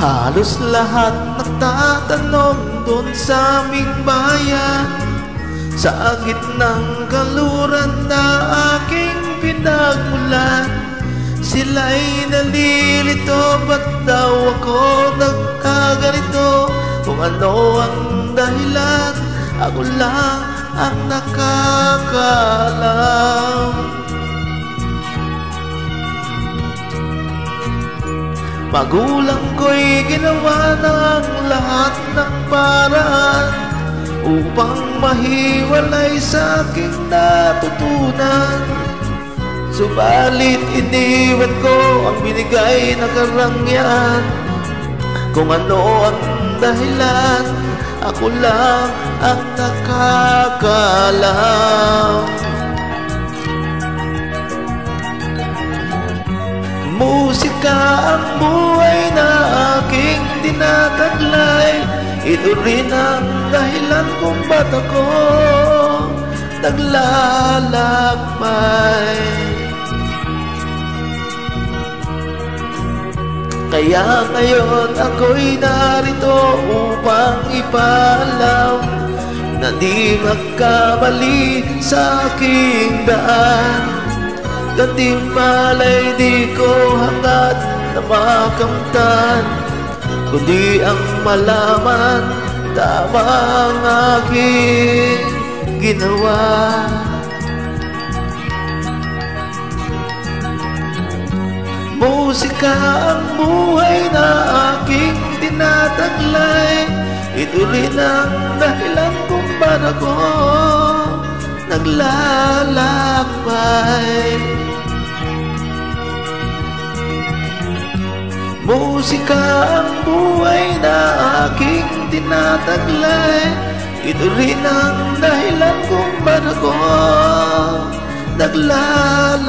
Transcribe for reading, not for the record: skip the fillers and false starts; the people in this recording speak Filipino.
Halos lahat nagtatanong dun sa aming bayan, sa gitnang kaluran na aking pinagmulan. Sila'y nalilito, ba't daw ako nagkaganito? Kung ano ang dahilan, ako lang ang nakakaalam. Magulang ko'y ginawa ng lahat ng paraan upang mahiwalay sa aking natutunan. Subalit iniwan ko ang binigay na karangyaan. Kung ano ang dahilan, ako lang ang nakakaalam. Musika ang buhay na aking dinataglay. Ito rin ang dahilan kung ba't ako naglalakbay. Kaya ngayon ako'y narito upang ipaalam na di magkamali sa aking daan. Gantimpala'y di ko hangad na makamtan, kundi ang malaman tama ang aking ginawa. Musika ang buhay na aking tinataglay. Ito rin ang dahilan kung ba't ako naglalakbay. Musika ang buhay na aking tinataglay. Ito rin ang dahilan kung ba't ako naglalakbay.